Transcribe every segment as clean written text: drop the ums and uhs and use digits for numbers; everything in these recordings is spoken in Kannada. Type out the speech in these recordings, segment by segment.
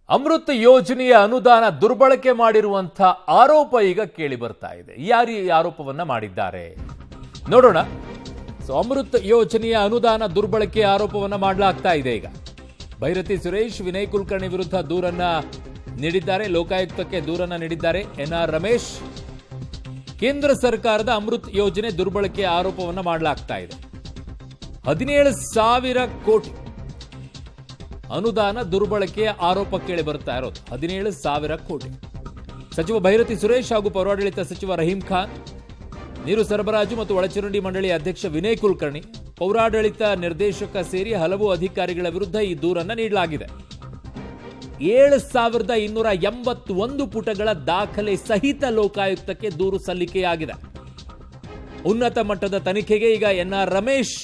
ಅಮೃತ್ ಯೋಜನೆಯ ಅನುದಾನ ದುರ್ಬಳಕೆ ಮಾಡಿರುವಂತ ಆರೋಪ ಈಗ ಕೇಳಿ ಬರ್ತಾ ಇದೆ. ಯಾರು ಈ ಆರೋಪವನ್ನ ಮಾಡಿದ್ದಾರೆ ನೋಡೋಣ. ಅಮೃತ್ ಯೋಜನೆಯ ಅನುದಾನ ದುರ್ಬಳಕೆ ಆರೋಪವನ್ನ ಮಾಡಲಾಗ್ತಾ ಇದೆ. ಈಗ ಭೈರತಿ ಸುರೇಶ್ ವಿನಯ್ ಕುಲಕರ್ಣಿ ವಿರುದ್ಧ ದೂರನ್ನ ನೀಡಿದ್ದಾರೆ, ಲೋಕಾಯುಕ್ತಕ್ಕೆ ದೂರನ್ನ ನೀಡಿದ್ದಾರೆ. ಎನ್ಆರ್ ರಮೇಶ್ ಕೇಂದ್ರ ಸರ್ಕಾರದ ಅಮೃತ್ ಯೋಜನೆ ದುರ್ಬಳಕೆ ಆರೋಪವನ್ನ ಮಾಡಲಾಗ್ತಾ ಇದೆ. 17,000 ಕೋಟಿ ಅನುದಾನ ದುರ್ಬಳಕೆಯ ಆರೋಪ ಕೇಳಿ ಬರ್ತಾ ಇರೋದು. 17,000 ಕೋಟಿ. ಸಚಿವ ಭೈರತಿ ಸುರೇಶ್ ಹಾಗೂ ಪೌರಾಡಳಿತ ಸಚಿವ ರಹೀಂ ಖಾನ್, ನೀರು ಸರಬರಾಜು ಮತ್ತು ಒಳಚರಂಡಿ ಮಂಡಳಿ ಅಧ್ಯಕ್ಷ ವಿನಯ್ ಕುಲಕರ್ಣಿ, ಪೌರಾಡಳಿತ ನಿರ್ದೇಶಕ ಸೇರಿ ಹಲವು ಅಧಿಕಾರಿಗಳ ವಿರುದ್ಧ ಈ ದೂರನ್ನ ನೀಡಲಾಗಿದೆ. 7,281 ಪುಟಗಳ ದಾಖಲೆ ಸಹಿತ ಲೋಕಾಯುಕ್ತಕ್ಕೆ ದೂರು ಸಲ್ಲಿಕೆಯಾಗಿದೆ. ಉನ್ನತ ಮಟ್ಟದ ತನಿಖೆಗೆ ಈಗ ಎನ್ಆರ್ ರಮೇಶ್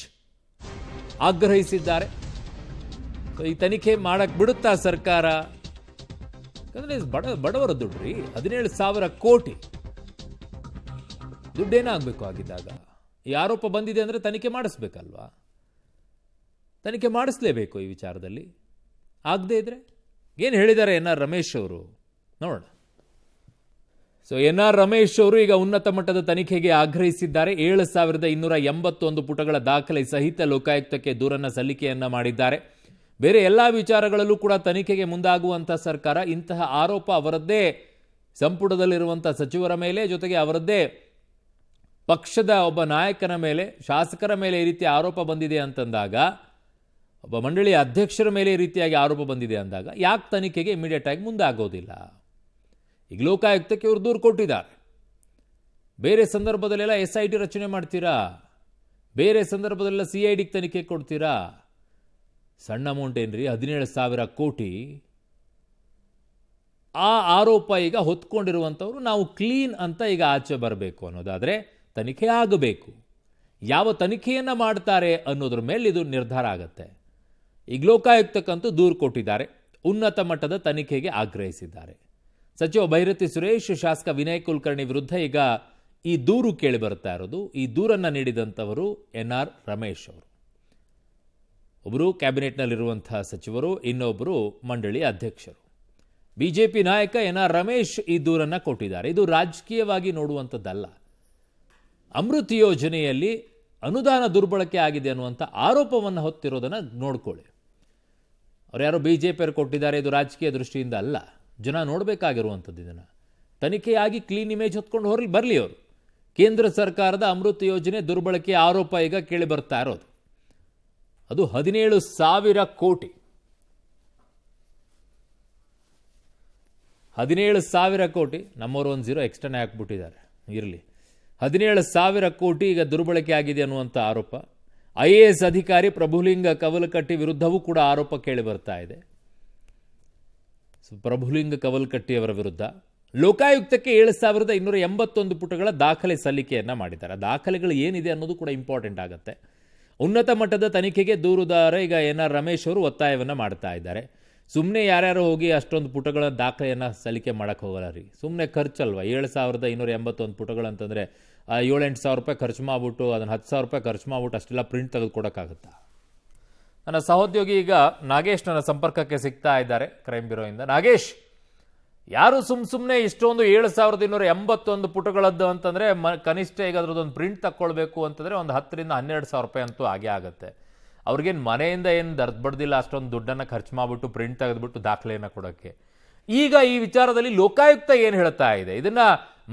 ಆಗ್ರಹಿಸಿದ್ದಾರೆ. ಈ ತನಿಖೆ ಮಾಡಕ್ ಬಿಡುತ್ತಾ ಸರ್ಕಾರ? ಯಾಕಂದ್ರೆ ಬಡವರ ದುಡ್ಡ್ರಿ, 17,000 ಕೋಟಿ ದುಡ್ಡೇನಾಗಬೇಕು ಆಗಿದ್ದಾಗ. ಈ ಆರೋಪ ಬಂದಿದೆ ಅಂದ್ರೆ ತನಿಖೆ ಮಾಡಿಸ್ಬೇಕಲ್ವಾ? ತನಿಖೆ ಮಾಡಿಸ್ಲೇಬೇಕು ಈ ವಿಚಾರದಲ್ಲಿ. ಆಗದೆ ಇದ್ರೆ ಏನು ಹೇಳಿದ್ದಾರೆ ಎನ್ಆರ್ ರಮೇಶ್ ಅವರು ನೋಡೋಣ. ಎನ್ಆರ್ ರಮೇಶ್ ಅವರು ಈಗ ಉನ್ನತ ಮಟ್ಟದ ತನಿಖೆಗೆ ಆಗ್ರಹಿಸಿದ್ದಾರೆ. 7,281 ಪುಟಗಳ ದಾಖಲೆ ಸಹಿತ ಲೋಕಾಯುಕ್ತಕ್ಕೆ ದೂರನ್ನ ಸಲ್ಲಿಕೆಯನ್ನ ಮಾಡಿದ್ದಾರೆ. ಬೇರೆ ಎಲ್ಲಾ ವಿಚಾರಗಳಲ್ಲೂ ಕೂಡ ತನಿಖೆಗೆ ಮುಂದಾಗುವಂತಹ ಸರ್ಕಾರ ಇಂತಹ ಆರೋಪ ಅವರದ್ದೇ ಸಂಪುಟದಲ್ಲಿರುವಂತಹ ಸಚಿವರ ಮೇಲೆ, ಜೊತೆಗೆ ಅವರದ್ದೇ ಪಕ್ಷದ ಒಬ್ಬ ನಾಯಕನ ಮೇಲೆ, ಶಾಸಕರ ಮೇಲೆ ಈ ರೀತಿ ಆರೋಪ ಬಂದಿದೆ ಅಂತಂದಾಗ, ಒಬ್ಬ ಮಂಡಳಿಯ ಅಧ್ಯಕ್ಷರ ಮೇಲೆ ಈ ರೀತಿಯಾಗಿ ಆರೋಪ ಬಂದಿದೆ ಅಂದಾಗ ಯಾಕೆ ತನಿಖೆಗೆ ಇಮಿಡಿಯೇಟ್ ಆಗಿ ಮುಂದಾಗೋದಿಲ್ಲ? ಈಗ ಲೋಕಾಯುಕ್ತಕ್ಕೆ ಇವರು ದೂರು ಕೊಟ್ಟಿದ್ದಾರೆ. ಬೇರೆ ಸಂದರ್ಭದಲ್ಲೆಲ್ಲ SIT ರಚನೆ ಮಾಡ್ತೀರಾ, ಬೇರೆ ಸಂದರ್ಭದಲ್ಲೆಲ್ಲ CID ತನಿಖೆ ಕೊಡ್ತೀರಾ. ಸಣ್ಣ ಅಮೌಂಟ್ ಏನ್ರಿ, 17,000 ಕೋಟಿ. ಆ ಆರೋಪ ಈಗ ಹೊತ್ಕೊಂಡಿರುವಂಥವ್ರು ನಾವು ಕ್ಲೀನ್ ಅಂತ ಈಗ ಆಚೆ ಬರಬೇಕು ಅನ್ನೋದಾದರೆ ತನಿಖೆ ಆಗಬೇಕು. ಯಾವ ತನಿಖೆಯನ್ನು ಮಾಡ್ತಾರೆ ಅನ್ನೋದ್ರ ಮೇಲೆ ಇದು ನಿರ್ಧಾರ ಆಗುತ್ತೆ. ಈಗ ಲೋಕಾಯುಕ್ತಕ್ಕಂತೂ ದೂರು ಕೊಟ್ಟಿದ್ದಾರೆ, ಉನ್ನತ ಮಟ್ಟದ ತನಿಖೆಗೆ ಆಗ್ರಹಿಸಿದ್ದಾರೆ. ಸಚಿವ ಭೈರತಿ ಸುರೇಶ್, ಶಾಸಕ ವಿನಯ್ ಕುಲಕರ್ಣಿ ವಿರುದ್ಧ ಈಗ ಈ ದೂರು ಕೇಳಿ ಬರ್ತಾ ಇರೋದು. ಈ ದೂರನ್ನು ನೀಡಿದಂಥವರು ಎನ್ಆರ್ ರಮೇಶ್ ಅವರು. ಒಬ್ಬರು ಕ್ಯಾಬಿನೆಟ್ನಲ್ಲಿರುವಂತಹ ಸಚಿವರು, ಇನ್ನೊಬ್ಬರು ಮಂಡಳಿ ಅಧ್ಯಕ್ಷರು. ಬಿಜೆಪಿ ನಾಯಕ ಎನ್ಆರ್ ರಮೇಶ್ ಈ ದೂರನ್ನು ಕೊಟ್ಟಿದ್ದಾರೆ. ಇದು ರಾಜಕೀಯವಾಗಿ ನೋಡುವಂಥದ್ದಲ್ಲ. ಅಮೃತ್ ಯೋಜನೆಯಲ್ಲಿ ಅನುದಾನ ದುರ್ಬಳಕೆ ಆಗಿದೆ ಅನ್ನುವಂಥ ಆರೋಪವನ್ನು ಹೊತ್ತಿರೋದನ್ನು ನೋಡ್ಕೊಳ್ಳಿ. ಅವ್ರು ಯಾರೋ ಬಿಜೆಪಿಯವರು ಕೊಟ್ಟಿದ್ದಾರೆ, ಇದು ರಾಜಕೀಯ ದೃಷ್ಟಿಯಿಂದ ಅಲ್ಲ. ಜನ ನೋಡಬೇಕಾಗಿರುವಂಥದ್ದು. ಇದನ್ನು ತನಿಖೆಯಾಗಿ ಕ್ಲೀನ್ ಇಮೇಜ್ ಹೊತ್ಕೊಂಡು ಬರಲಿ ಅವರು. ಕೇಂದ್ರ ಸರ್ಕಾರದ ಅಮೃತ್ ಯೋಜನೆ ದುರ್ಬಳಕೆ ಆರೋಪ ಈಗ ಕೇಳಿ ಬರ್ತಾ ಇರೋದು. ಅದು 17,000 ಕೋಟಿ. 17,000 ಕೋಟಿ. ನಮ್ಮವರು ಒಂದು 0 ಎಕ್ಸ್ಟ್ರಾನೇ ಹಾಕ್ಬಿಟ್ಟಿದ್ದಾರೆ, ಇರಲಿ. 17,000 ಕೋಟಿ ಈಗ ದುರ್ಬಳಕೆ ಆಗಿದೆ ಅನ್ನುವಂಥ ಆರೋಪ. IAS ಅಧಿಕಾರಿ ಪ್ರಭುಲಿಂಗ ಕವಲಕಟ್ಟಿ ವಿರುದ್ಧವೂ ಕೂಡ ಆರೋಪ ಕೇಳಿ ಬರ್ತಾ ಇದೆ. ಪ್ರಭುಲಿಂಗ ಕವಲಕಟ್ಟಿಯವರ ವಿರುದ್ಧ ಲೋಕಾಯುಕ್ತಕ್ಕೆ 7,281 ಪುಟಗಳ ದಾಖಲೆ ಸಲ್ಲಿಕೆಯನ್ನ ಮಾಡಿದ್ದಾರೆ. ದಾಖಲೆಗಳು ಏನಿದೆ ಅನ್ನೋದು ಕೂಡ ಇಂಪಾರ್ಟೆಂಟ್ ಆಗುತ್ತೆ. ಉನ್ನತ ಮಟ್ಟದ ತನಿಖೆಗೆ ದೂರುದಾರ ಈಗ ಎನ್ಆರ್ ರಮೇಶ್ ಅವರು ಒತ್ತಾಯವನ್ನು ಮಾಡ್ತಾ ಇದ್ದಾರೆ. ಸುಮ್ಮನೆ ಯಾರ್ಯಾರು ಹೋಗಿ ಅಷ್ಟೊಂದು ಪುಟಗಳ ದಾಖಲೆಯನ್ನು ಸಲ್ಲಿಕೆ ಮಾಡೋಕ್ಕೆ ಹೋಗಲ್ಲ ರೀ, ಸುಮ್ಮನೆ ಖರ್ಚಲ್ವ. 7,281 ಪುಟಗಳಂತಂದರೆ 7-8 ಸಾವಿರ ರೂಪಾಯಿ ಖರ್ಚು ಮಾಡಿಬಿಟ್ಟು, ಅದನ್ನು 10,000 ರೂಪಾಯಿ ಖರ್ಚು ಮಾಡಿಬಿಟ್ಟು ಅಷ್ಟೆಲ್ಲ ಪ್ರಿಂಟ್ ತೆಗೆದುಕೊಡೋಕ್ಕಾಗುತ್ತಾ? ನನ್ನ ಸಹೋದ್ಯೋಗಿ ಈಗ ನಾಗೇಶ್ ನನ್ನ ಸಂಪರ್ಕಕ್ಕೆ ಸಿಗ್ತಾ ಇದ್ದಾರೆ ಕ್ರೈಮ್ ಬ್ಯೂರೋಯಿಂದ. ನಾಗೇಶ್, ಯಾರು ಸುಮ್ಮನೆ ಇಷ್ಟೊಂದು 7,281 ಪುಟಗಳದ್ದು ಅಂತಂದರೆ ಕನಿಷ್ಠ ಈಗ ಅದ್ರದ್ದೊಂದು ಪ್ರಿಂಟ್ ತಕ್ಕೊಳ್ಬೇಕು ಅಂತಂದರೆ ಒಂದು 10,000ರಿಂದ 12,000 ರೂಪಾಯಿ ಅಂತೂ ಆಗೇ ಆಗುತ್ತೆ. ಅವ್ರಿಗೇನು ಮನೆಯಿಂದ ಏನು ಬಡ್ದಿಲ್ಲ ಅಷ್ಟೊಂದು ದುಡ್ಡನ್ನು ಖರ್ಚು ಮಾಡಿಬಿಟ್ಟು ಪ್ರಿಂಟ್ ತೆಗೆದುಬಿಟ್ಟು ದಾಖಲೆಯನ್ನು ಕೊಡೋಕ್ಕೆ. ಈಗ ಈ ವಿಚಾರದಲ್ಲಿ ಲೋಕಾಯುಕ್ತ ಏನು ಹೇಳ್ತಾ ಇದೆ ಇದನ್ನ?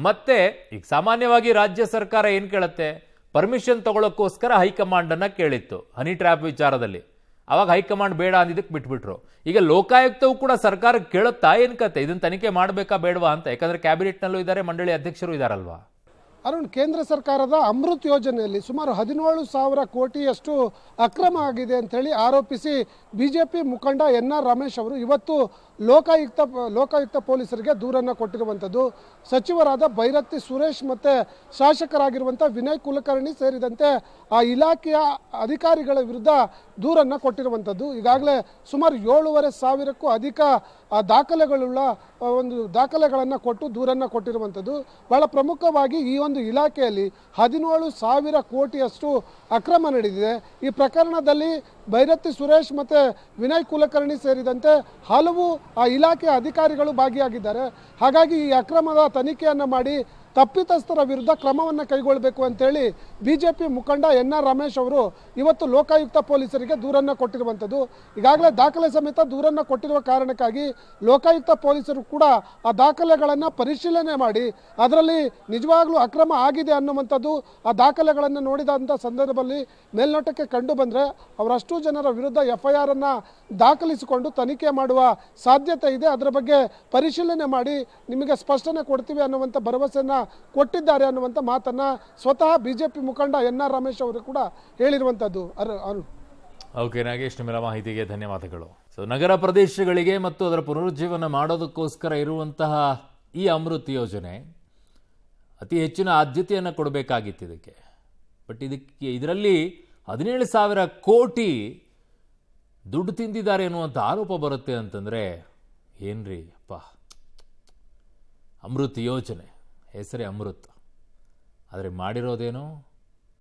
ಮತ್ತೆ ಈಗ ಸಾಮಾನ್ಯವಾಗಿ ರಾಜ್ಯ ಸರ್ಕಾರ ಏನು ಕೇಳುತ್ತೆ, ಪರ್ಮಿಷನ್ ತಗೊಳ್ಳೋಕ್ಕೋಸ್ಕರ ಹೈಕಮಾಂಡನ್ನು ಕೇಳಿತ್ತು ಹನಿ ಟ್ರ್ಯಾಪ್ ವಿಚಾರದಲ್ಲಿ. ಅವಾಗ ಹೈಕಮಾಂಡ್ ಬೇಡ ಅಂದಿದ್ದಕ್ಕೆ ಬಿಟ್ಬಿಟ್ರು. ಈಗ ಲೋಕಾಯುಕ್ತವು ಕೂಡ ಸರ್ಕಾರಕ್ಕೆ ಕೇಳುತ್ತಾ ಏನು ಕತೆ, ಇದನ್ನು ತನಿಖೆ ಮಾಡಬೇಕಾ ಬೇಡವಾ ಅಂತ? ಯಾಕಂದ್ರೆ ಕ್ಯಾಬಿನೆಟ್ನಲ್ಲೂ ಇದ್ದಾರೆ, ಮಂಡಳಿ ಅಧ್ಯಕ್ಷರು ಇದ್ದಾರಲ್ವಾ. ಅರುಣ್, ಕೇಂದ್ರ ಸರ್ಕಾರದ ಅಮೃತ್ ಯೋಜನೆಯಲ್ಲಿ ಸುಮಾರು 17,000 ಕೋಟಿಯಷ್ಟು ಅಕ್ರಮ ಆಗಿದೆ ಅಂತೇಳಿ ಆರೋಪಿಸಿ ಬಿಜೆಪಿ ಮುಖಂಡ ಎನ್ಆರ್ ರಮೇಶ್ ಅವರು ಇವತ್ತು ಲೋಕಾಯುಕ್ತ ಪೊಲೀಸರಿಗೆ ದೂರನ್ನು ಕೊಟ್ಟಿರುವಂಥದ್ದು. ಸಚಿವರಾದ ಭೈರತಿ ಸುರೇಶ್ ಮತ್ತು ಶಾಸಕರಾಗಿರುವಂಥ ವಿನಯ್ ಕುಲಕರ್ಣಿ ಸೇರಿದಂತೆ ಆ ಇಲಾಖೆಯ ಅಧಿಕಾರಿಗಳ ವಿರುದ್ಧ ದೂರನ್ನು ಕೊಟ್ಟಿರುವಂಥದ್ದು. ಈಗಾಗಲೇ ಸುಮಾರು 7,500ಕ್ಕೂ ಅಧಿಕ ದಾಖಲೆಗಳುಳ್ಳ ದಾಖಲೆಗಳನ್ನು ಕೊಟ್ಟು ದೂರನ್ನು ಕೊಟ್ಟಿರುವಂಥದ್ದು. ಬಹಳ ಪ್ರಮುಖವಾಗಿ ಈ ಒಂದು ಇಲಾಖೆಯಲ್ಲಿ 17,000 ಕೋಟಿಯಷ್ಟು ಅಕ್ರಮ ನಡೆದಿದೆ. ಈ ಪ್ರಕರಣದಲ್ಲಿ ಭೈರತಿ ಸುರೇಶ್ ಮತ್ತು ವಿನಯ್ ಕುಲಕರ್ಣಿ ಸೇರಿದಂತೆ ಹಲವು ಇಲಾಖೆಯ ಅಧಿಕಾರಿಗಳು ಭಾಗಿಯಾಗಿದ್ದಾರೆ. ಹಾಗಾಗಿ ಈ ಅಕ್ರಮದ ತನಿಖೆಯನ್ನು ಮಾಡಿ ತಪ್ಪಿತಸ್ಥರ ವಿರುದ್ಧ ಕ್ರಮವನ್ನು ಕೈಗೊಳ್ಳಬೇಕು ಅಂತೇಳಿ ಬಿಜೆಪಿ ಮುಖಂಡ NR ರಮೇಶ್ ಅವರು ಇವತ್ತು ಲೋಕಾಯುಕ್ತ ಪೊಲೀಸರಿಗೆ ದೂರನ್ನು ಕೊಟ್ಟಿರುವಂಥದ್ದು. ಈಗಾಗಲೇ ದಾಖಲೆ ಸಮೇತ ದೂರನ್ನು ಕೊಟ್ಟಿರುವ ಕಾರಣಕ್ಕಾಗಿ ಲೋಕಾಯುಕ್ತ ಪೊಲೀಸರು ಕೂಡ ಆ ದಾಖಲೆಗಳನ್ನು ಪರಿಶೀಲನೆ ಮಾಡಿ ಅದರಲ್ಲಿ ನಿಜವಾಗ್ಲೂ ಅಕ್ರಮ ಆಗಿದೆ ಅನ್ನುವಂಥದ್ದು ಆ ದಾಖಲೆಗಳನ್ನು ನೋಡಿದಂಥ ಸಂದರ್ಭದಲ್ಲಿ ಮೇಲ್ನೋಟಕ್ಕೆ ಕಂಡು ಬಂದರೆ ಅವರಷ್ಟು ಜನರ ವಿರುದ್ಧ FIR ಅನ್ನು ದಾಖಲಿಸಿಕೊಂಡು ತನಿಖೆ ಮಾಡುವ ಸಾಧ್ಯತೆ ಇದೆ. ಅದರ ಬಗ್ಗೆ ಪರಿಶೀಲನೆ ಮಾಡಿ ನಿಮಗೆ ಸ್ಪಷ್ಟನೆ ಕೊಡ್ತೀವಿ ಅನ್ನುವಂಥ ಭರವಸೆಯನ್ನು ಕೊಟ್ಟಿದ್ದಾರೆ ಅನ್ನುವಂಥ ಮಾತನ್ನ ಸ್ವತಃ ಬಿಜೆಪಿ ಮುಖಂಡ NR ರಮೇಶ್ ಅವರು ಕೂಡ ಹೇಳಿರುವಂಥದ್ದು. ಓಕೆ ನಾಗೇಶ್, ನಿಮ್ಮೆಲ್ಲ ಮಾಹಿತಿಗೆ ಧನ್ಯವಾದಗಳು. ಸೊ ನಗರ ಪ್ರದೇಶಗಳಿಗೆ ಮತ್ತು ಅದರ ಪುನರುಜ್ಜೀವನ ಮಾಡೋದಕ್ಕೋಸ್ಕರ ಇರುವಂತಹ ಈ ಅಮೃತ್ ಯೋಜನೆ ಅತಿ ಹೆಚ್ಚಿನ ಆದ್ಯತೆಯನ್ನು ಕೊಡಬೇಕಾಗಿತ್ತು ಇದಕ್ಕೆ. ಬಟ್ ಇದರಲ್ಲಿ 17,000 ಕೋಟಿ ದುಡ್ಡು ತಿಂದಿದ್ದಾರೆ ಎನ್ನುವಂಥ ಆರೋಪ ಬರುತ್ತೆ ಅಂತಂದರೆ ಏನ್ರಿ ಅಪ್ಪ. ಅಮೃತ್ ಯೋಜನೆ ಹೆಸರೇ ಅಮೃತ್, ಆದರೆ ಮಾಡಿರೋದೇನು